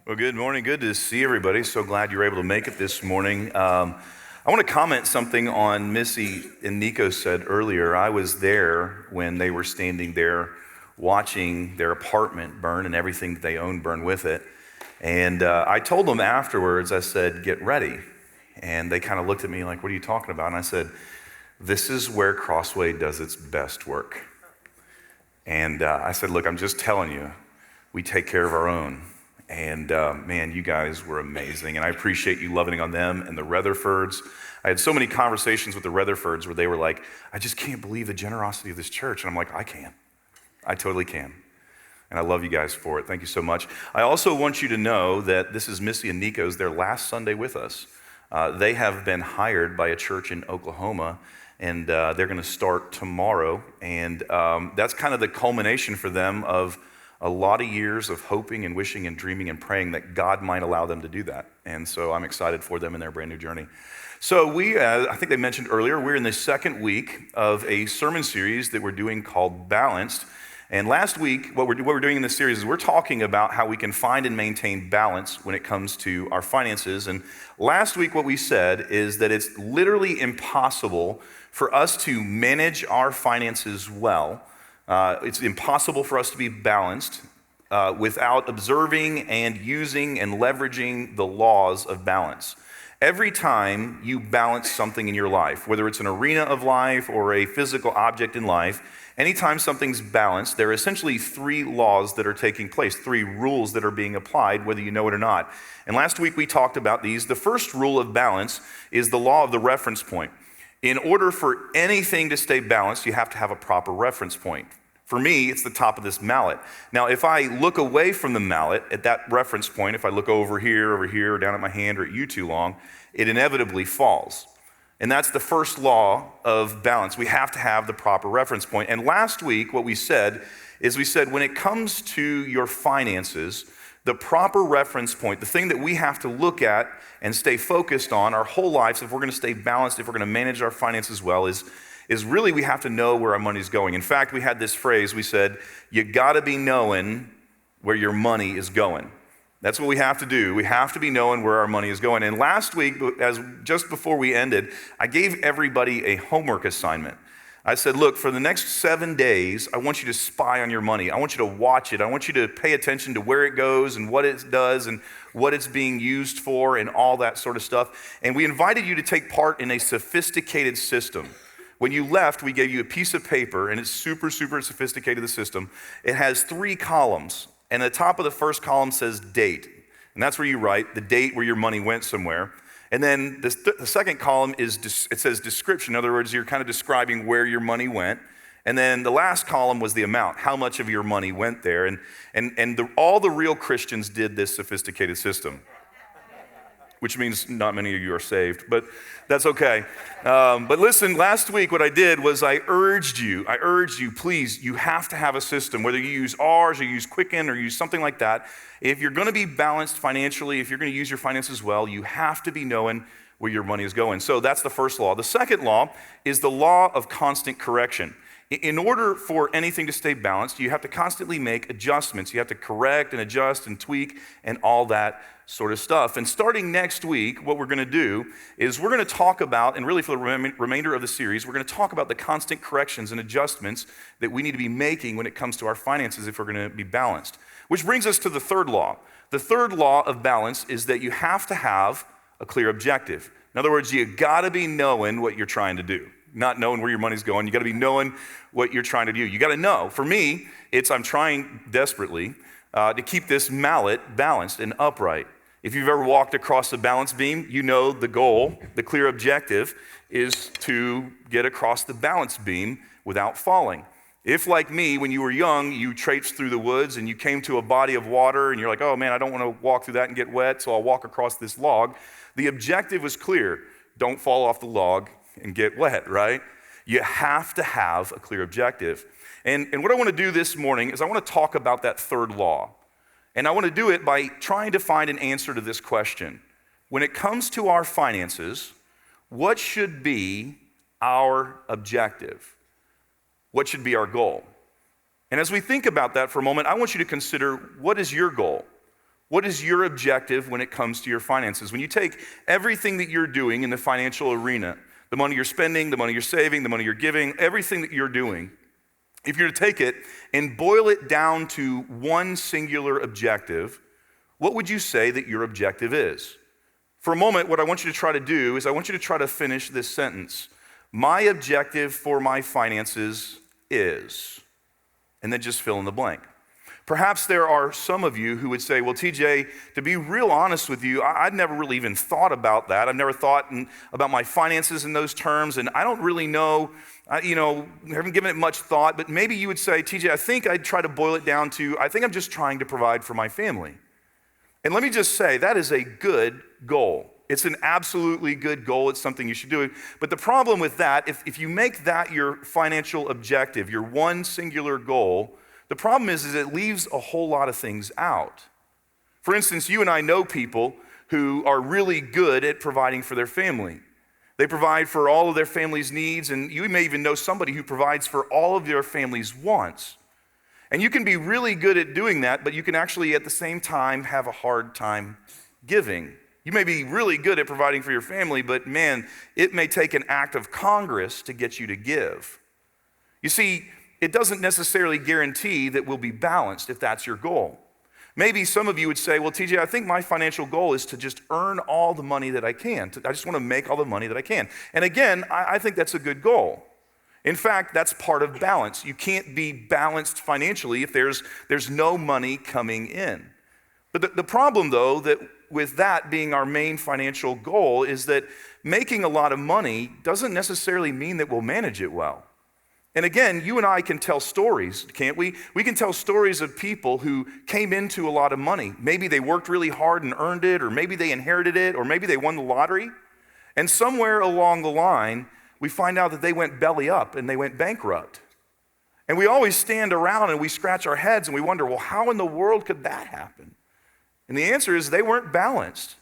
Well, good morning. Good to see everybody. So glad you were able to make it this morning. I want to comment something on Missy and Nico said earlier. I was there when they were standing there watching their apartment burn and everything that they owned burn with it. And I told them afterwards, I said, get ready. And they kind of looked at me like, what are you talking about? And I said, this is where Crossway does its best work. And I said, look, I'm just telling you, we take care of our own. And man, you guys were amazing. And I appreciate you loving on them and the Rutherfords. I had so many conversations with the Rutherfords where they were like, I just can't believe the generosity of this church. And I'm like, I can. I totally can. And I love you guys for it. Thank you so much. I also want you to know that this is Missy and Nico's, their last Sunday with us. They have been hired by a church in Oklahoma, and they're going to start tomorrow. And that's kind of the culmination for them of a lot of years of hoping and wishing and dreaming and praying that God might allow them to do that. And so I'm excited for them in their brand new journey. So I think they mentioned earlier, we're in the second week of a sermon series that we're doing called Balanced. And last week, what we're doing in this series is we're talking about how we can find and maintain balance when it comes to our finances. And last week, what we said is that it's literally impossible for us to manage our finances well. It's impossible for us to be balanced without observing and using and leveraging the laws of balance. Every time you balance something in your life, whether it's an arena of life or a physical object in life, anytime something's balanced, there are essentially three laws that are taking place, three rules that are being applied, whether you know it or not. And last week we talked about these. The first rule of balance is the law of the reference point. In order for anything to stay balanced, you have to have a proper reference point. For me, it's the top of this mallet. Now, if I look away from the mallet at that reference point, if I look over here, or down at my hand, or at you too long, it inevitably falls. And that's the first law of balance. We have to have the proper reference point. And last week, what we said is when it comes to your finances, the proper reference point, the thing that we have to look at and stay focused on our whole lives, if we're going to stay balanced, if we're going to manage our finances well, is really we have to know where our money's going. In fact, we had this phrase, we said, you got to be knowing where your money is going. That's what we have to do. We have to be knowing where our money is going. And last week, just before we ended, I gave everybody a homework assignment. I said, look, for the next 7 days, I want you to spy on your money. I want you to watch it. I want you to pay attention to where it goes and what it does and what it's being used for and all that sort of stuff. And we invited you to take part in a sophisticated system. When you left, we gave you a piece of paper, and it's super, super sophisticated, the system. It has 3 columns, and the top of the first column says date. And that's where you write the date where your money went somewhere. And then the second column it says description. In other words, you're kind of describing where your money went. And then the last column was the amount, how much of your money went there. And all the real Christians did this sophisticated system, which means not many of you are saved, but that's okay. But listen, last week what I did was I urged you, please, you have to have a system, whether you use ours or use Quicken or use something like that. If you're going to be balanced financially, if you're going to use your finances well, you have to be knowing where your money is going. So that's the first law. The second law is the law of constant correction. In order for anything to stay balanced, you have to constantly make adjustments. You have to correct and adjust and tweak and all that sort of stuff. And starting next week, what we're going to do is we're going to talk about, and really for the remainder of the series, we're going to talk about the constant corrections and adjustments that we need to be making when it comes to our finances if we're going to be balanced. Which brings us to the third law. The third law of balance is that you have to have a clear objective. In other words, you got to be knowing what you're trying to do. Not knowing where your money's going. You got to be knowing what you're trying to do. You got to know. For me, I'm trying desperately to keep this mallet balanced and upright. If you've ever walked across a balance beam, you know the goal, the clear objective is to get across the balance beam without falling. If, like me, when you were young, you traipsed through the woods and you came to a body of water and you're like, oh man, I don't want to walk through that and get wet, so I'll walk across this log. The objective was clear. Don't fall off the log and get wet, right? You have to have a clear objective. And what I want to do this morning is I want to talk about that third law. And I want to do it by trying to find an answer to this question. When it comes to our finances, what should be our objective? What should be our goal? And as we think about that for a moment, I want you to consider, what is your goal? What is your objective when it comes to your finances? When you take everything that you're doing in the financial arena, the money you're spending, the money you're saving, the money you're giving, everything that you're doing, if you're to take it and boil it down to one singular objective, what would you say that your objective is? For a moment, what I want you to try to do is I want you to try to finish this sentence. My objective for my finances is, and then just fill in the blank. Perhaps there are some of you who would say, well, TJ, to be real honest with you, I'd never really even thought about that. I've never thought about my finances in those terms, and I don't really know, I haven't given it much thought, but maybe you would say, TJ, I think I'd try to boil it down to, I think I'm just trying to provide for my family. And let me just say, that is a good goal. It's an absolutely good goal. It's something you should do. But the problem with that, if you make that your financial objective, your one singular goal, the problem is it leaves a whole lot of things out. For instance, you and I know people who are really good at providing for their family. They provide for all of their family's needs, and you may even know somebody who provides for all of their family's wants. And you can be really good at doing that, but you can actually at the same time have a hard time giving. You may be really good at providing for your family, but man, it may take an act of Congress to get you to give. You see, it doesn't necessarily guarantee that we'll be balanced if that's your goal. Maybe some of you would say, well, TJ, I think my financial goal is to just earn all the money that I can. I just want to make all the money that I can. And again, I think that's a good goal. In fact, that's part of balance. You can't be balanced financially if there's no money coming in. But the problem, though, that with that being our main financial goal is that making a lot of money doesn't necessarily mean that we'll manage it well. And again, you and I can tell stories, can't we? We can tell stories of people who came into a lot of money. Maybe they worked really hard and earned it, or maybe they inherited it, or maybe they won the lottery. And somewhere along the line, we find out that they went belly up and they went bankrupt. And we always stand around and we scratch our heads and we wonder, well, how in the world could that happen? And the answer is they weren't balanced.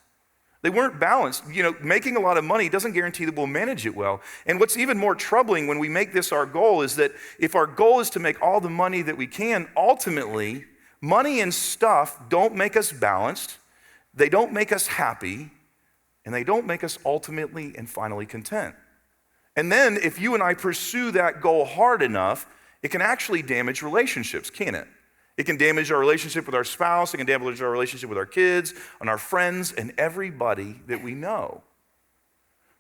They weren't balanced. Making a lot of money doesn't guarantee that we'll manage it well. And what's even more troubling when we make this our goal is that if our goal is to make all the money that we can, ultimately, money and stuff don't make us balanced, they don't make us happy, and they don't make us ultimately and finally content. And then if you and I pursue that goal hard enough, it can actually damage relationships, can't it? It can damage our relationship with our spouse. It can damage our relationship with our kids and our friends and everybody that we know.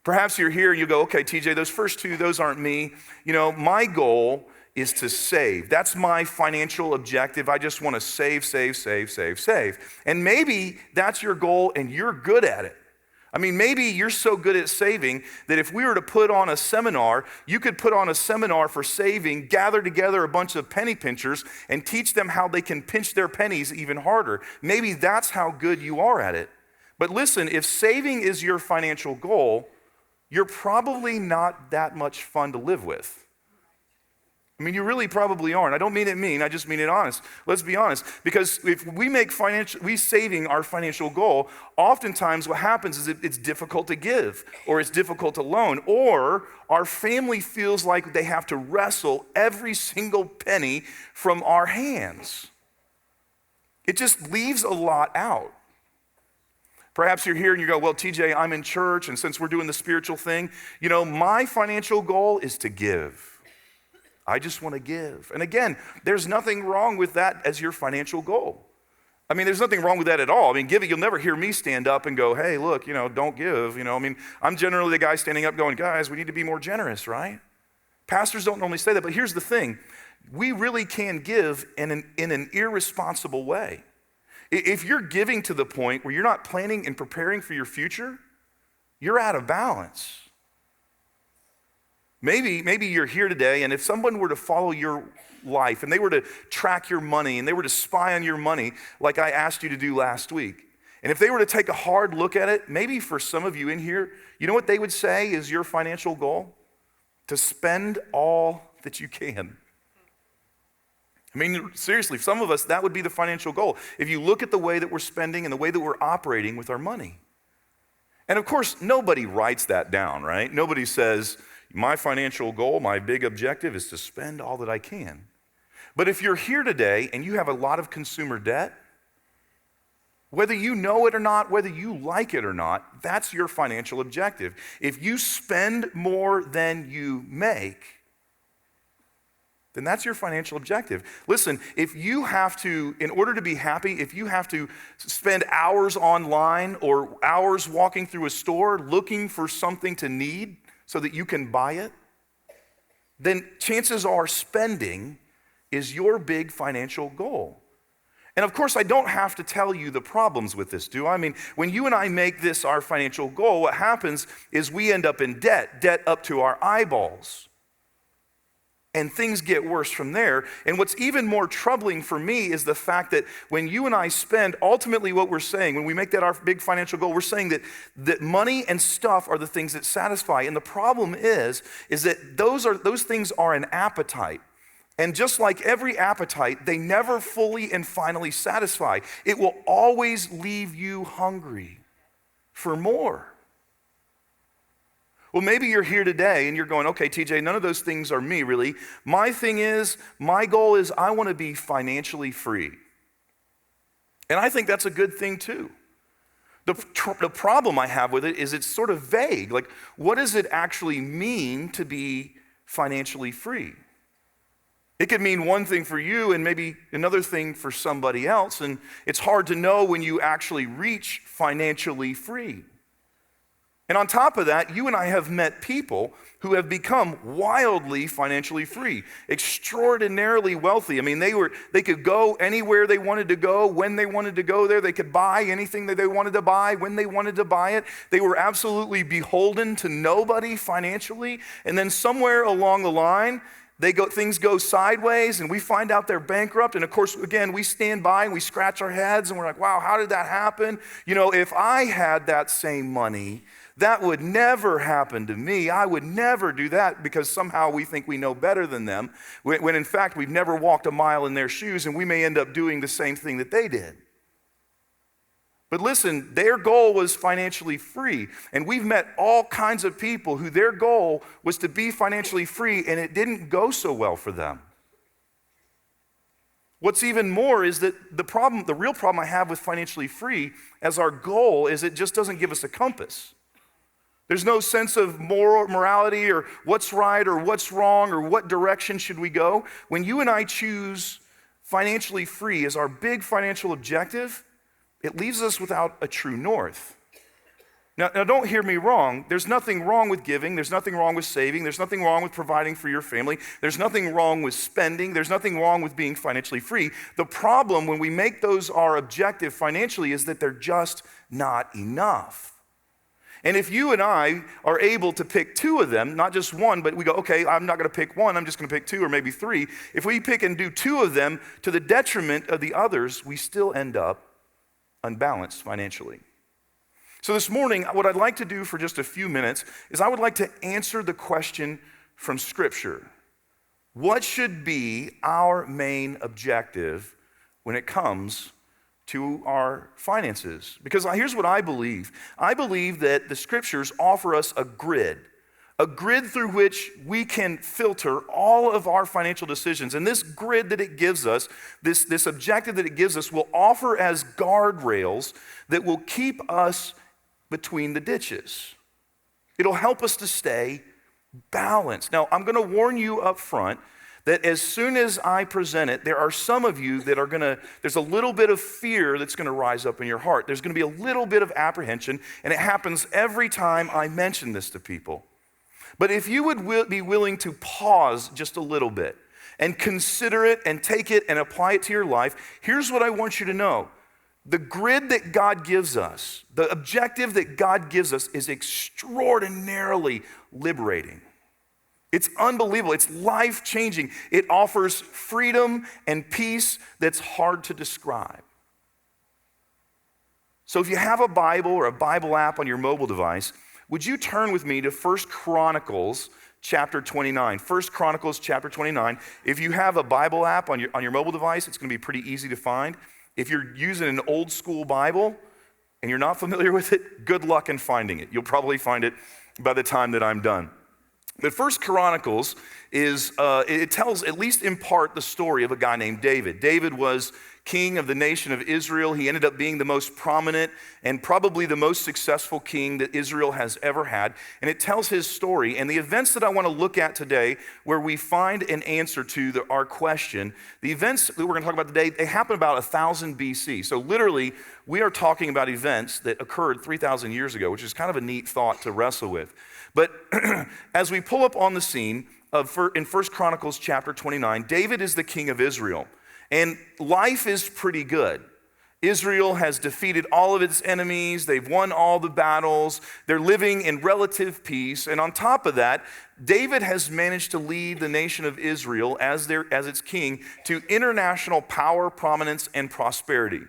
Perhaps you're here and you go, okay, TJ, those first two, those aren't me. My goal is to save. That's my financial objective. I just want to save. And maybe that's your goal and you're good at it. Maybe you're so good at saving that if we were to put on a seminar, you could put on a seminar for saving, gather together a bunch of penny pinchers, and teach them how they can pinch their pennies even harder. Maybe that's how good you are at it. But listen, if saving is your financial goal, you're probably not that much fun to live with. You really probably aren't. I don't mean it mean, I just mean it honest. Let's be honest. Because if we make saving our financial goal, oftentimes what happens is it's difficult to give, or it's difficult to loan, or our family feels like they have to wrestle every single penny from our hands. It just leaves a lot out. Perhaps you're here and you go, well, TJ, I'm in church, and since we're doing the spiritual thing, my financial goal is to give. I just want to give. And again, there's nothing wrong with that as your financial goal. There's nothing wrong with that at all. Giving, you'll never hear me stand up and go, hey, look, don't give. I'm generally the guy standing up going, guys, we need to be more generous, right? Pastors don't normally say that, but here's the thing. We really can give in an irresponsible way. If you're giving to the point where you're not planning and preparing for your future, you're out of balance. Maybe you're here today, and if someone were to follow your life and they were to track your money and they were to spy on your money like I asked you to do last week, and if they were to take a hard look at it, maybe for some of you in here, you know what they would say is your financial goal? To spend all that you can. Seriously, some of us, that would be the financial goal. If you look at the way that we're spending and the way that we're operating with our money. And of course, nobody writes that down, right? Nobody says, my financial goal, my big objective is to spend all that I can. But if you're here today and you have a lot of consumer debt, Whether you know it or not, whether you like it or not, that's your financial objective. If you spend more than you make, then that's your financial objective. Listen, if you have to, in order to be happy, if you have to spend hours online or hours walking through a store looking for something to need so that you can buy it, then chances are spending is your big financial goal. And of course, I don't have to tell you the problems with this, do I? I mean, when you and I make this our financial goal, what happens is we end up in debt up to our eyeballs. And things get worse from there. And what's even more troubling for me is the fact that when you and I spend, ultimately what we're saying, when we make that our big financial goal, we're saying that money and stuff are the things that satisfy. And the problem is that those things are an appetite. And just like every appetite, they never fully and finally satisfy. It will always leave you hungry for more. Well, maybe you're here today and you're going, okay, TJ, none of those things are me, really. My goal is I want to be financially free. And I think that's a good thing too. The problem I have with it is it's sort of vague. Like, what does it actually mean to be financially free? It could mean one thing for you and maybe another thing for somebody else. And it's hard to know when you actually reach financially free. And on top of that, you and I have met people who have become wildly financially free, extraordinarily wealthy. I mean, they could go anywhere they wanted to go, when they wanted to go there. They could buy anything that they wanted to buy, when they wanted to buy it. They were absolutely beholden to nobody financially. And then somewhere along the line, things go sideways and we find out they're bankrupt. And of course, again, we stand by and we scratch our heads and we're like, wow, how did that happen? You know, if I had that same money, that would never happen to me. I would never do that, because somehow we think we know better than them, when in fact we've never walked a mile in their shoes, and we may end up doing the same thing that they did. But listen, their goal was financially free, and we've met all kinds of people who their goal was to be financially free, and it didn't go so well for them. What's even more is that the real problem I have with financially free as our goal is it just doesn't give us a compass. There's no sense of morality or what's right or what's wrong or what direction should we go. When you and I choose financially free as our big financial objective, it leaves us without a true north. Now, don't hear me wrong. There's nothing wrong with giving. There's nothing wrong with saving. There's nothing wrong with providing for your family. There's nothing wrong with spending. There's nothing wrong with being financially free. The problem when we make those our objective financially is that they're just not enough. And if you and I are able to pick two of them, not just one, but we go, okay, I'm not going to pick one, I'm just going to pick two or maybe three. If we pick and do two of them to the detriment of the others, we still end up unbalanced financially. So this morning, what I'd like to do for just a few minutes is I would like to answer the question from Scripture. What should be our main objective when it comes to our finances? Because here's what I believe. I believe that the Scriptures offer us a grid through which we can filter all of our financial decisions. And this grid that it gives us, this objective that it gives us, will offer as guardrails that will keep us between the ditches. It'll help us to stay balanced. Now, I'm going to warn you up front that as soon as I present it, there are some of you that there's a little bit of fear that's going to rise up in your heart. There's going to be a little bit of apprehension, and it happens every time I mention this to people. But if you would be willing to pause just a little bit and consider it and take it and apply it to your life, here's what I want you to know. The grid that God gives us, the objective that God gives us, is extraordinarily liberating. It's unbelievable. It's life-changing. It offers freedom and peace that's hard to describe. So if you have a Bible or a Bible app on your mobile device, would you turn with me to 1 Chronicles chapter 29. 1 Chronicles chapter 29. If you have a Bible app on your mobile device, it's going to be pretty easy to find. If you're using an old school Bible and you're not familiar with it, good luck in finding it. You'll probably find it by the time that I'm done. But First Chronicles it tells, at least in part, the story of a guy named David. David was king of the nation of Israel. He ended up being the most prominent and probably the most successful king that Israel has ever had. And it tells his story. And the events that I want to look at today, where we find an answer to our question, the events that we're going to talk about today, they happened about 1000 BC. So literally, we are talking about events that occurred 3,000 years ago, which is kind of a neat thought to wrestle with. But as we pull up on the scene in 1 Chronicles chapter 29, David is the king of Israel. And life is pretty good. Israel has defeated all of its enemies. They've won all the battles. They're living in relative peace. And on top of that, David has managed to lead the nation of Israel as its king to international power, prominence, and prosperity.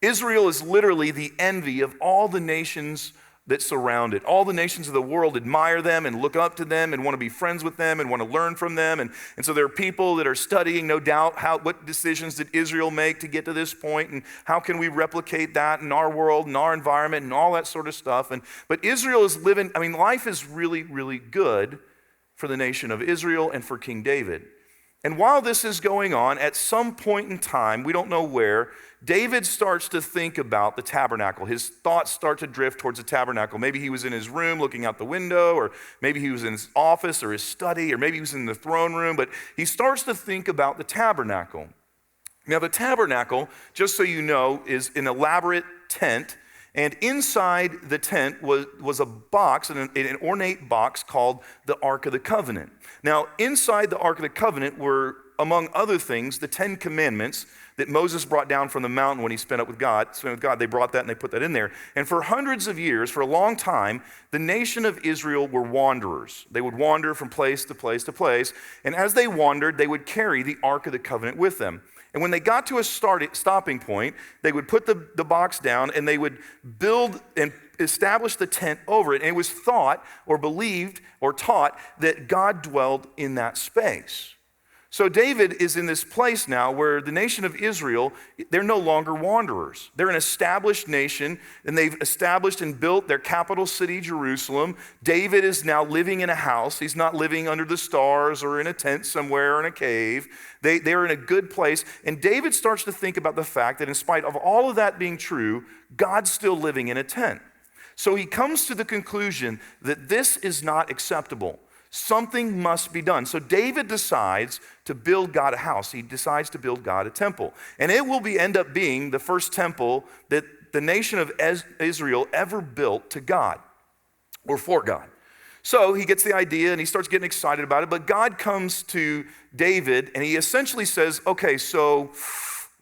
Israel is literally the envy of all the nations that surround it. All the nations of the world admire them and look up to them and want to be friends with them and want to learn from them. And so there are people that are studying, no doubt, what decisions did Israel make to get to this point, and how can we replicate that in our world and our environment and all that sort of stuff. But Israel is living, life is really, really good for the nation of Israel and for King David. And while this is going on, at some point in time, we don't know where, David starts to think about the tabernacle. His thoughts start to drift towards the tabernacle. Maybe he was in his room looking out the window, or maybe he was in his office or his study, or maybe he was in the throne room, but he starts to think about the tabernacle. Now, the tabernacle, just so you know, is an elaborate tent, and inside the tent was a box, an ornate box called the Ark of the Covenant. Now, inside the Ark of the Covenant were, among other things, the 10 Commandments that Moses brought down from the mountain when he spent with God. They brought that and they put that in there. And for hundreds of years, for a long time, the nation of Israel were wanderers. They would wander from place to place to place. And as they wandered, they would carry the Ark of the Covenant with them. And when they got to a stopping point, they would put the box down and they would build and establish the tent over it. And it was thought or believed or taught that God dwelled in that space. So David is in this place now where the nation of Israel, they're no longer wanderers. They're an established nation, and they've established and built their capital city, Jerusalem. David is now living in a house. He's not living under the stars or in a tent somewhere or in a cave. They're in a good place. And David starts to think about the fact that in spite of all of that being true, God's still living in a tent. So he comes to the conclusion that this is not acceptable. Something must be done. So David decides to build God a house. He decides to build God a temple. And it will end up being the first temple that the nation of Israel ever built to God or for God. So he gets the idea and he starts getting excited about it. But God comes to David and he essentially says, okay, so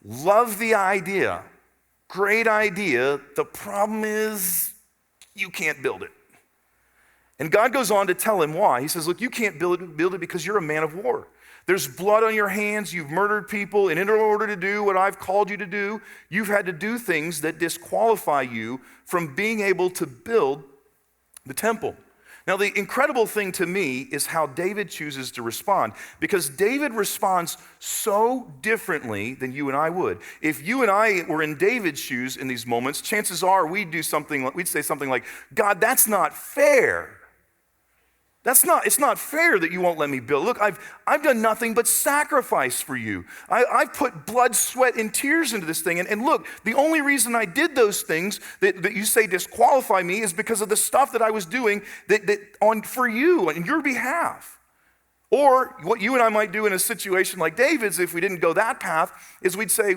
love the idea. Great idea. The problem is you can't build it. And God goes on to tell him why. He says, look, you can't build it because you're a man of war. There's blood on your hands. You've murdered people. And in order to do what I've called you to do, you've had to do things that disqualify you from being able to build the temple. Now, the incredible thing to me is how David chooses to respond, because David responds so differently than you and I would. If you and I were in David's shoes in these moments, chances are we'd say something like, God, that's not fair. It's not fair that you won't let me build. Look, I've done nothing but sacrifice for you. I've put blood, sweat, and tears into this thing. And look, the only reason I did those things that you say disqualify me is because of the stuff that I was doing for you, on your behalf. Or what you and I might do in a situation like David's, if we didn't go that path, is we'd say,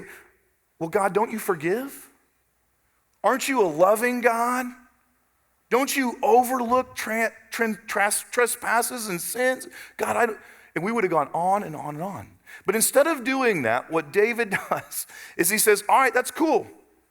well, God, don't you forgive? Aren't you a loving God? Don't you overlook trespasses and sins? God, and we would have gone on and on and on. But instead of doing that, what David does is he says, all right, that's cool.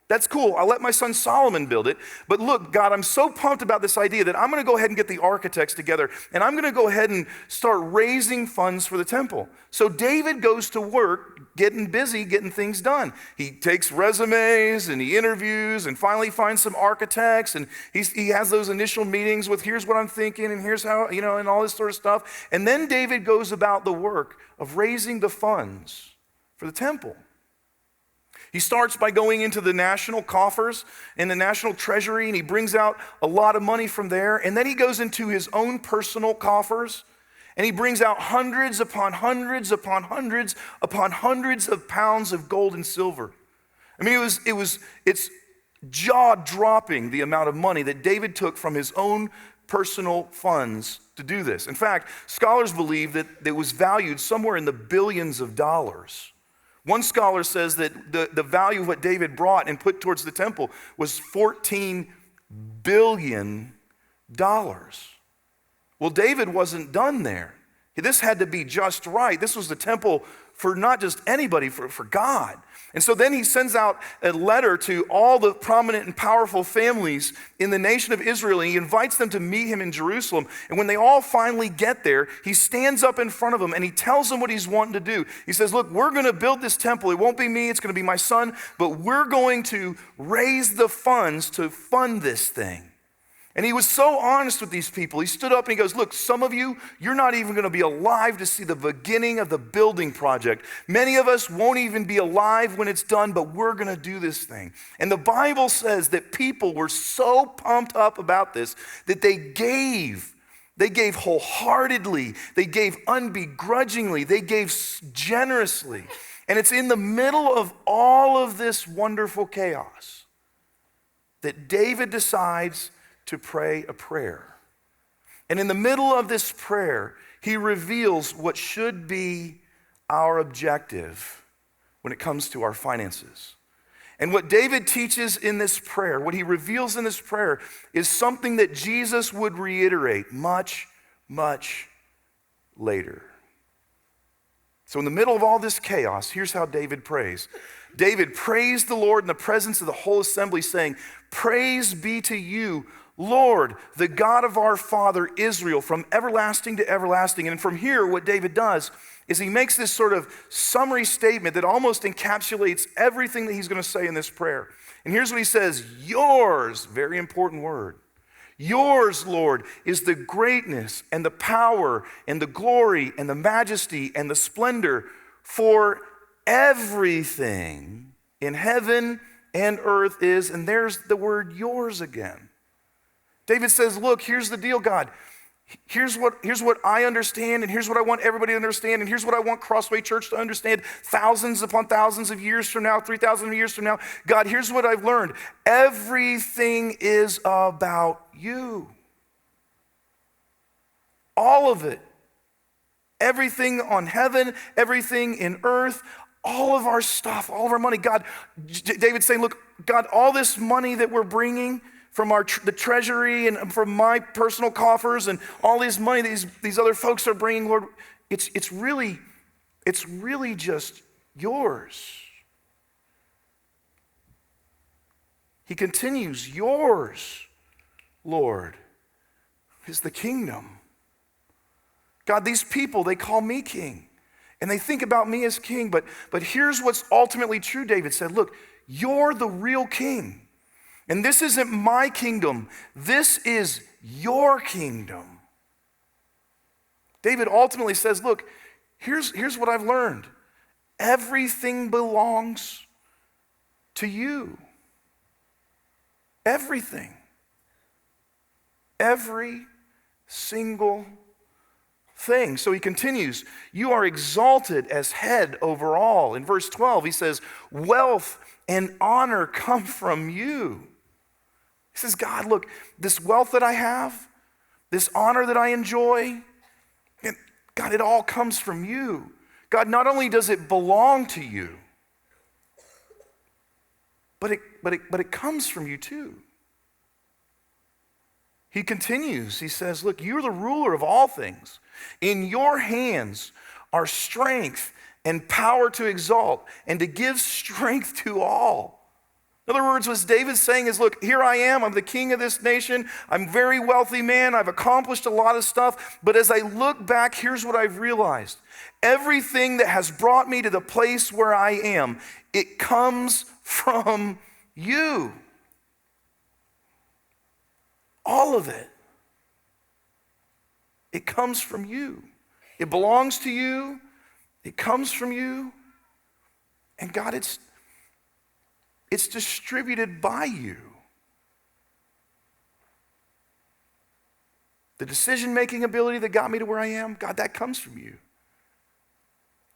That's cool. I'll let my son Solomon build it. But look, God, I'm so pumped about this idea that I'm going to go ahead and get the architects together, and I'm going to go ahead and start raising funds for the temple. So David goes to work, getting busy, getting things done. He takes resumes and he interviews and finally finds some architects, and he has those initial meetings with here's what I'm thinking and here's how, and all this sort of stuff. And then David goes about the work of raising the funds for the temple. He starts by going into the national coffers and the national treasury, and he brings out a lot of money from there. And then he goes into his own personal coffers, and he brings out hundreds upon hundreds upon hundreds upon hundreds of pounds of gold and silver. I mean, it's jaw-dropping the amount of money that David took from his own personal funds to do this. In fact, scholars believe that it was valued somewhere in the billions of dollars. One scholar says that the value of what David brought and put towards the temple was $14 billion. Well, David wasn't done there. This had to be just right. This was the temple for not just anybody, for God. And so then he sends out a letter to all the prominent and powerful families in the nation of Israel, and he invites them to meet him in Jerusalem. And when they all finally get there, he stands up in front of them and he tells them what he's wanting to do. He says, look, we're going to build this temple. It won't be me, it's going to be my son, but we're going to raise the funds to fund this thing. And he was so honest with these people. He stood up and he goes, look, some of you, you're not even going to be alive to see the beginning of the building project. Many of us won't even be alive when it's done, but we're going to do this thing. And the Bible says that people were so pumped up about this that they gave wholeheartedly, they gave unbegrudgingly, they gave generously. And it's in the middle of all of this wonderful chaos that David decides to pray a prayer. And in the middle of this prayer, he reveals what should be our objective when it comes to our finances. And what David teaches in this prayer, what he reveals in this prayer, is something that Jesus would reiterate much, much later. So in the middle of all this chaos, here's how David prays. David praised the Lord in the presence of the whole assembly, saying, "Praise be to you, Lord, the God of our father Israel, from everlasting to everlasting." And from here, what David does is he makes this sort of summary statement that almost encapsulates everything that he's going to say in this prayer. And here's what he says: yours, very important word, yours, Lord, is the greatness and the power and the glory and the majesty and the splendor, for everything in heaven and earth is, and there's the word yours again. David says, look, here's the deal, God. Here's what I understand, and here's what I want everybody to understand, and here's what I want Crossway Church to understand thousands upon thousands of years from now, 3,000 years from now. God, here's what I've learned. Everything is about you. All of it. Everything on heaven, everything in earth, all of our stuff, all of our money. God, David's saying, look, God, all this money that we're bringing from the treasury and from my personal coffers and all this money these other folks are bringing, Lord, it's really just yours. He continues, yours, Lord, is the kingdom. God, these people, they call me king and they think about me as king, but here's what's ultimately true, David said, look, you're the real king. And this isn't my kingdom. This is your kingdom. David ultimately says, look, here's what I've learned. Everything belongs to you. Everything. Every single thing. So he continues, you are exalted as head over all. In verse 12, he says, wealth and honor come from you. He says, God, look, this wealth that I have, this honor that I enjoy, God, it all comes from you. God, not only does it belong to you, but it comes from you too. He continues, he says, look, you're the ruler of all things. In your hands are strength and power to exalt and to give strength to all. In other words, what David's saying is, look, here I am. I'm the king of this nation. I'm a very wealthy man. I've accomplished a lot of stuff. But as I look back, here's what I've realized. Everything that has brought me to the place where I am, it comes from you. All of it. It comes from you. It belongs to you. It comes from you. And God, it's distributed by you. The decision-making ability that got me to where I am, God, that comes from you.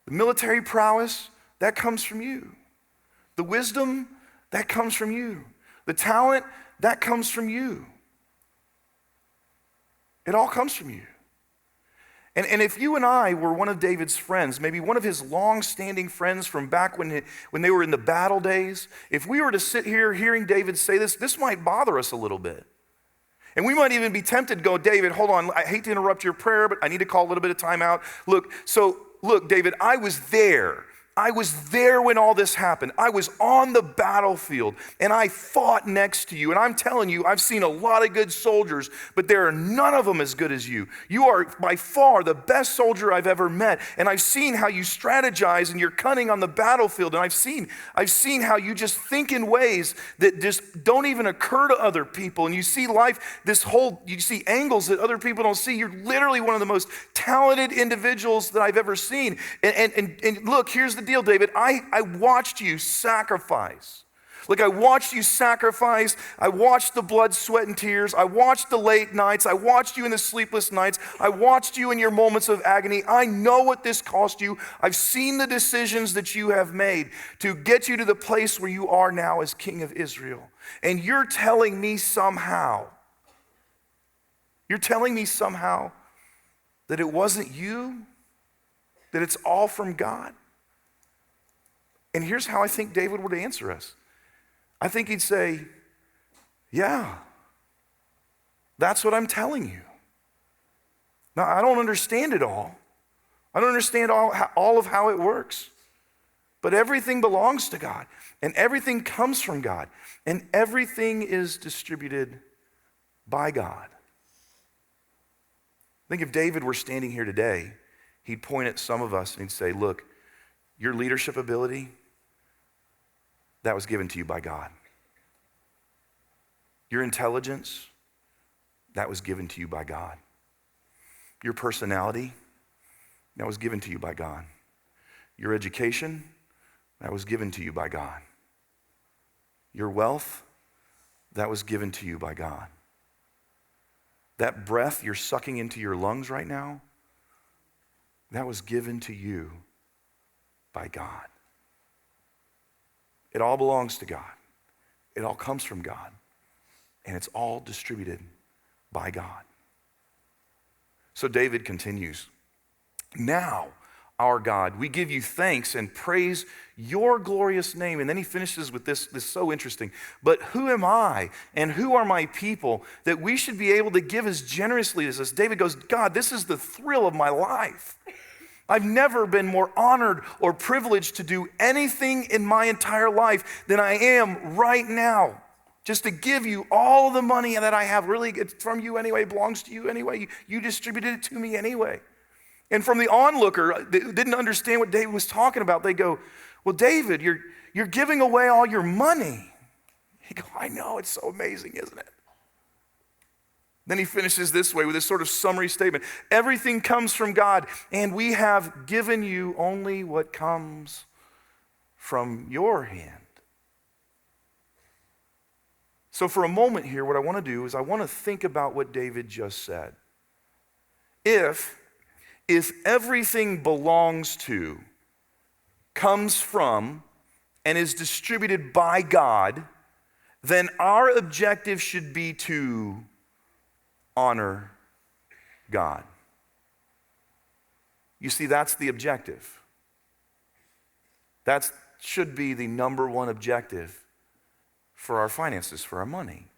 The military prowess, that comes from you. The wisdom, that comes from you. The talent, that comes from you. It all comes from you. And if you and I were one of David's friends, maybe one of his long-standing friends from back when they were in the battle days, if we were to sit here hearing David say this might bother us a little bit. And we might even be tempted to go, David, hold on, I hate to interrupt your prayer, but I need to call a little bit of time out. Look, David, I was there. I was there when all this happened. I was on the battlefield and I fought next to you. And I'm telling you, I've seen a lot of good soldiers, but there are none of them as good as you. You are by far the best soldier I've ever met. And I've seen how you strategize and you're cunning on the battlefield. And I've seen how you just think in ways that just don't even occur to other people. And you see life, you see angles that other people don't see. You're literally one of the most talented individuals that I've ever seen. And look, here's the deal, David. I watched you sacrifice. Like I watched you sacrifice. I watched the blood, sweat, and tears. I watched the late nights. I watched you in the sleepless nights. I watched you in your moments of agony. I know what this cost you. I've seen the decisions that you have made to get you to the place where you are now as King of Israel. And you're telling me somehow that it wasn't you, that it's all from God? And here's how I think David would answer us. I think he'd say, yeah, that's what I'm telling you. Now, I don't understand it all. I don't understand all of how it works. But everything belongs to God, and everything comes from God, and everything is distributed by God. I think if David were standing here today, he'd point at some of us and he'd say, look, your leadership ability, that was given to you by God. Your intelligence, that was given to you by God. Your personality, that was given to you by God. Your education, that was given to you by God. Your wealth, that was given to you by God. That breath you're sucking into your lungs right now, that was given to you by God. It all belongs to God. It all comes from God. And it's all distributed by God. So David continues, now, our God, we give you thanks and praise your glorious name. And then he finishes with this is so interesting. But who am I and who are my people that we should be able to give as generously as this? David goes, God, this is the thrill of my life. I've never been more honored or privileged to do anything in my entire life than I am right now. Just to give you all the money that I have. Really, it's from you anyway, it belongs to you anyway. You distributed it to me anyway. And from the onlooker, they didn't understand what David was talking about. They go, well, David, you're giving away all your money. He goes, I know, it's so amazing, isn't it? Then he finishes this way with this sort of summary statement. Everything comes from God, and we have given you only what comes from your hand. So for a moment here, what I want to do is I want to think about what David just said. If everything belongs to, comes from, and is distributed by God, then our objective should be to honor God. You see, that's the objective. That should be the number one objective for our finances, for our money.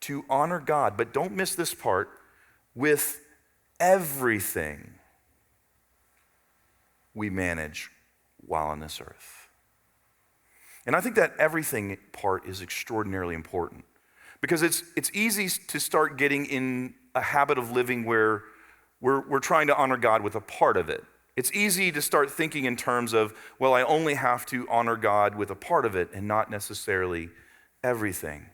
To honor God, but don't miss this part, with everything we manage while on this earth. And I think that everything part is extraordinarily important. Because it's easy to start getting in a habit of living where we're trying to honor God with a part of it. It's easy to start thinking in terms of, well, I only have to honor God with a part of it and not necessarily everything.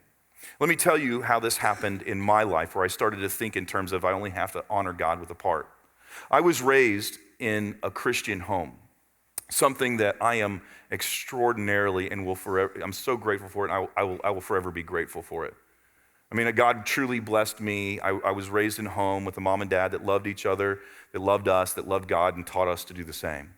Let me tell you how this happened in my life, where I started to think in terms of I only have to honor God with a part. I was raised in a Christian home, something that I am extraordinarily and will forever, I'm so grateful for it, and I will forever be grateful for it. I mean, God truly blessed me. I was raised in a home with a mom and dad that loved each other, that loved us, that loved God, and taught us to do the same.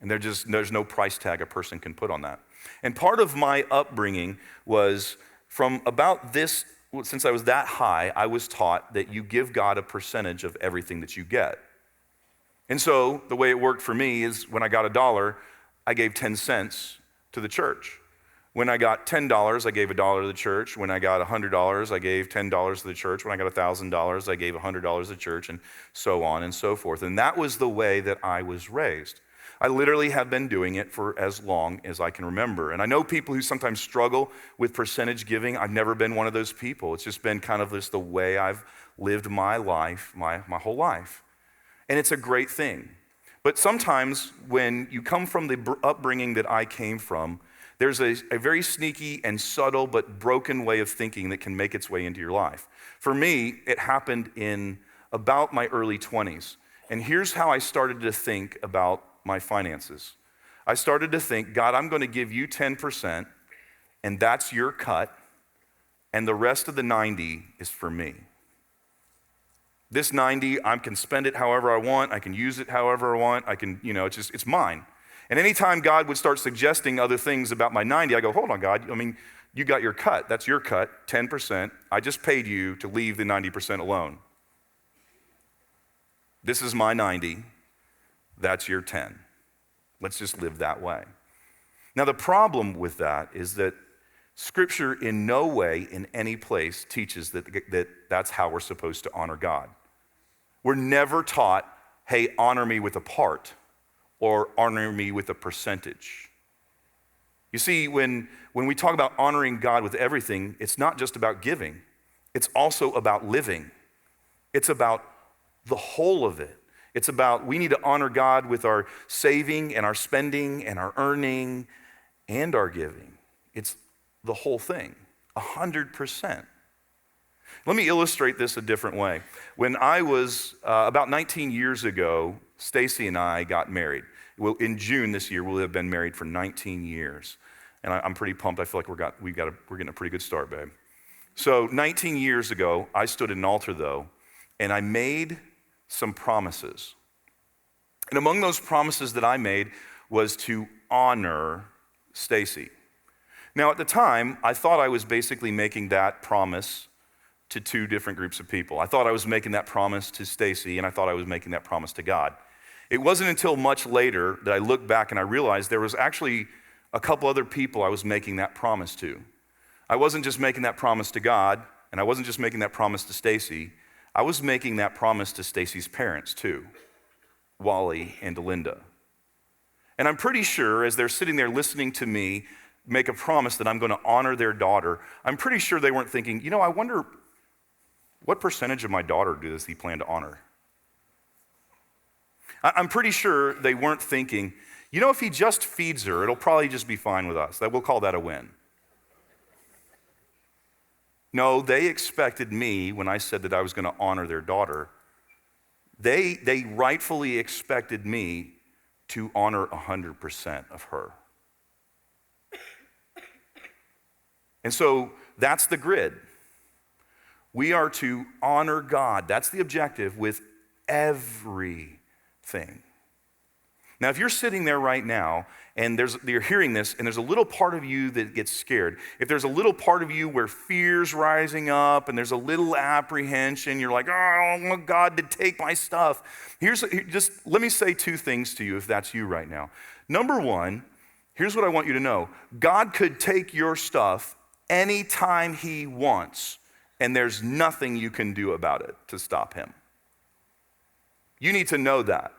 And there's no price tag a person can put on that. And part of my upbringing was from about this, since I was that high, I was taught that you give God a percentage of everything that you get. And so the way it worked for me is when I got $1, I gave 10 cents to the church. When I got $10, I gave $1 to the church. When I got $100, I gave $10 to the church. When I got $1,000, I gave $100 to the church, and so on and so forth. And that was the way that I was raised. I literally have been doing it for as long as I can remember. And I know people who sometimes struggle with percentage giving. I've never been one of those people. It's just been kind of just the way I've lived my life, my whole life. And it's a great thing. But sometimes when you come from the upbringing that I came from, there's a very sneaky and subtle but broken way of thinking that can make its way into your life. For me, it happened in about my early 20s. And here's how I started to think about my finances. I started to think, God, I'm going to give you 10%, and that's your cut, and the rest of the 90 is for me. This 90, I can spend it however I want. I can use it however I want. It's mine. And anytime God would start suggesting other things about my 90, I go, hold on, God. You got your cut. That's your cut, 10%. I just paid you to leave the 90% alone. This is my 90. That's your 10. Let's just live that way. Now, the problem with that is that Scripture in no way, in any place, teaches that that's how we're supposed to honor God. We're never taught, hey, honor me with a part or honor me with a percentage. You see, when we talk about honoring God with everything, it's not just about giving. It's also about living. It's about the whole of it. It's about we need to honor God with our saving and our spending and our earning and our giving. It's the whole thing, 100%. Let me illustrate this a different way. When I was about 19 years ago, Stacy and I got married. Well, in June this year, we'll have been married for 19 years. And I'm pretty pumped. I feel like we're getting a pretty good start, babe. So 19 years ago, I stood at an altar, though, and I made some promises. And among those promises that I made was to honor Stacy. Now, at the time, I thought I was basically making that promise to two different groups of people. I thought I was making that promise to Stacy, and I thought I was making that promise to God. It wasn't until much later that I looked back and I realized there was actually a couple other people I was making that promise to. I wasn't just making that promise to God, and I wasn't just making that promise to Stacy. I was making that promise to Stacy's parents too, Wally and Linda. And I'm pretty sure as they're sitting there listening to me make a promise that I'm going to honor their daughter, I'm pretty sure they weren't thinking, I wonder what percentage of my daughter does he plan to honor? I'm pretty sure they weren't thinking, if he just feeds her, it'll probably just be fine with us. We'll call that a win. No, they expected me, when I said that I was going to honor their daughter, they rightfully expected me to honor 100% of her. And so that's the grid. We are to honor God. That's the objective with everything. Now, if you're sitting there right now and you're hearing this and there's a little part of you that gets scared, if there's a little part of you where fear's rising up and there's a little apprehension, you're like, I don't want God to take my stuff. Just let me say two things to you if that's you right now. Number one, here's what I want you to know. God could take your stuff anytime he wants, and there's nothing you can do about it to stop him. You need to know that.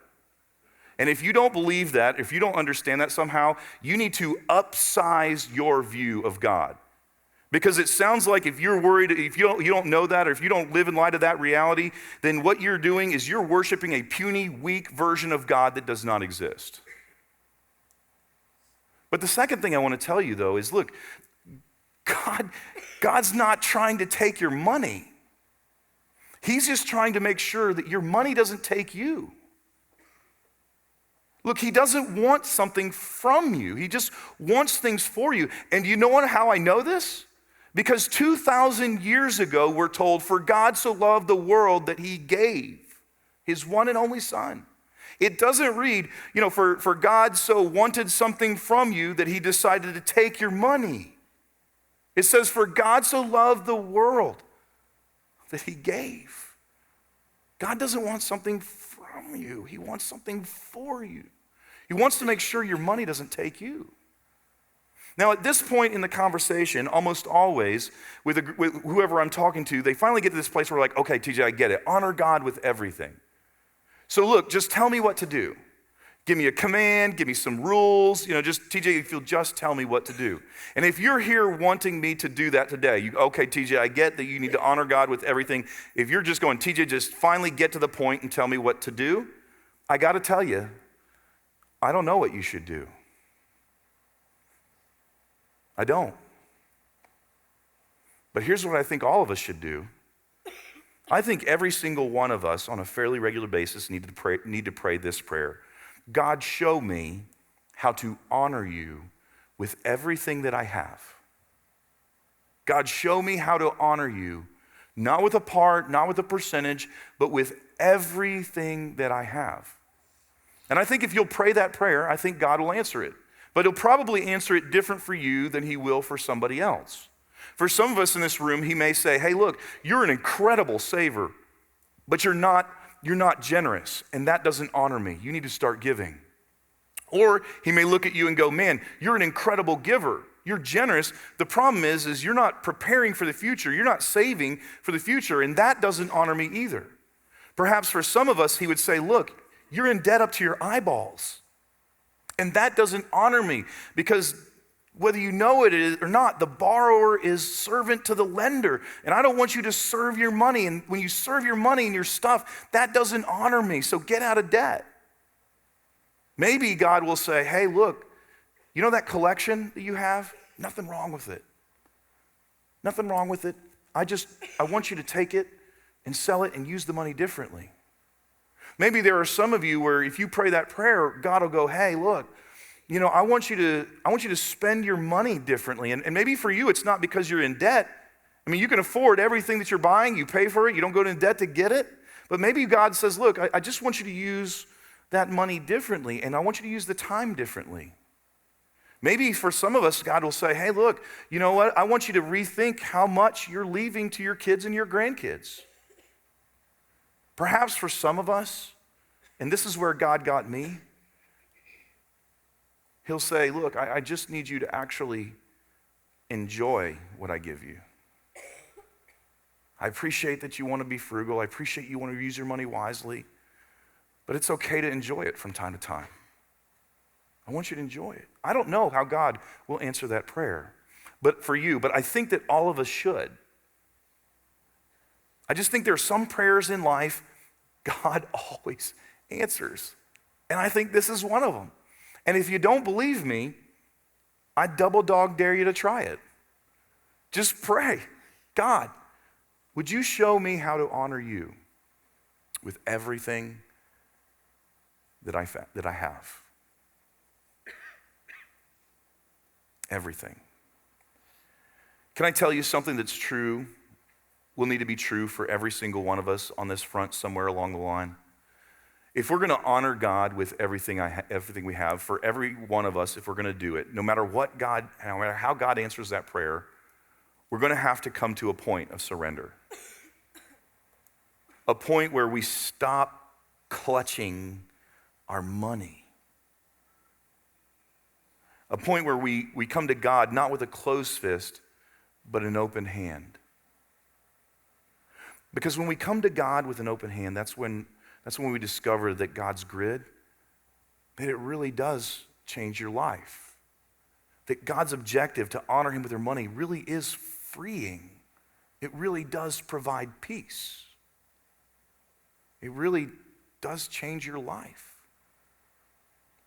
And if you don't believe that, if you don't understand that somehow, you need to upsize your view of God. Because it sounds like if you're worried, if you don't know that, or if you don't live in light of that reality, then what you're doing is you're worshiping a puny, weak version of God that does not exist. But the second thing I want to tell you, though, is look, God's not trying to take your money. He's just trying to make sure that your money doesn't take you. Look, he doesn't want something from you. He just wants things for you. And you know how I know this? Because 2,000 years ago, we're told, for God so loved the world that he gave his one and only son. It doesn't read, for God so wanted something from you that he decided to take your money. It says, for God so loved the world that he gave. God doesn't want something from you. He wants something for you. He wants to make sure your money doesn't take you. Now, at this point in the conversation, almost always, with whoever I'm talking to, they finally get to this place where we're like, okay, TJ, I get it. Honor God with everything. So look, just tell me what to do. Give me a command, give me some rules. Just, TJ, if you'll just tell me what to do. And if you're here wanting me to do that today, okay, TJ, I get that you need to honor God with everything. If you're just going, TJ, just finally get to the point and tell me what to do, I got to tell you, I don't know what you should do. I don't. But here's what I think all of us should do. I think every single one of us on a fairly regular basis need to pray this prayer. God, show me how to honor you with everything that I have. God, show me how to honor you, not with a part, not with a percentage, but with everything that I have. And I think if you'll pray that prayer, I think God will answer it. But he'll probably answer it different for you than he will for somebody else. For some of us in this room, he may say, hey, look, you're an incredible saver, but you're not generous, and that doesn't honor me. You need to start giving. Or he may look at you and go, man, you're an incredible giver. You're generous. The problem is you're not preparing for the future. You're not saving for the future, and that doesn't honor me either. Perhaps for some of us, he would say, look, you're in debt up to your eyeballs. And that doesn't honor me, because whether you know it or not, the borrower is servant to the lender. And I don't want you to serve your money. And when you serve your money and your stuff, that doesn't honor me. So get out of debt. Maybe God will say, hey, look, you know that collection that you have? Nothing wrong with it. Nothing wrong with it. I want you to take it and sell it and use the money differently. Maybe there are some of you where if you pray that prayer, God will go, hey, look, I want you to spend your money differently. And maybe for you, it's not because you're in debt. I mean, you can afford everything that you're buying. You pay for it. You don't go into debt to get it. But maybe God says, look, I just want you to use that money differently, and I want you to use the time differently. Maybe for some of us, God will say, hey, look, you know what? I want you to rethink how much you're leaving to your kids and your grandkids. Perhaps for some of us, and this is where God got me, he'll say, look, I just need you to actually enjoy what I give you. I appreciate that you want to be frugal. I appreciate you want to use your money wisely, but it's okay to enjoy it from time to time. I want you to enjoy it. I don't know how God will answer that prayer, but I think that all of us should. I just think there are some prayers in life God always answers. And I think this is one of them. And if you don't believe me, I double dog dare you to try it. Just pray, God, would you show me how to honor you with everything that I have? Everything. Can I tell you something that's true, will need to be true for every single one of us on this front somewhere along the line? If we're going to honor God with everything we have, for every one of us, if we're going to do it, no matter how God answers that prayer, we're going to have to come to a point of surrender. A point where we stop clutching our money. A point where we come to God not with a closed fist, but an open hand. Because when we come to God with an open hand, that's when we discover that God's grid, that it really does change your life. That God's objective to honor him with your money really is freeing. It really does provide peace. It really does change your life.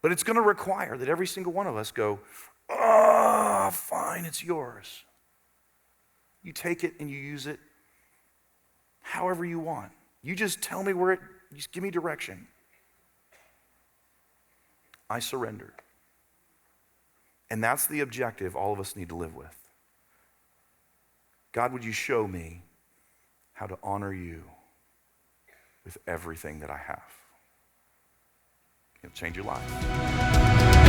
But it's going to require that every single one of us go, oh, fine, it's yours. You take it and you use it however you want. You just tell me just give me direction. I surrender. And that's the objective all of us need to live with. God, would you show me how to honor you with everything that I have? It'll change your life.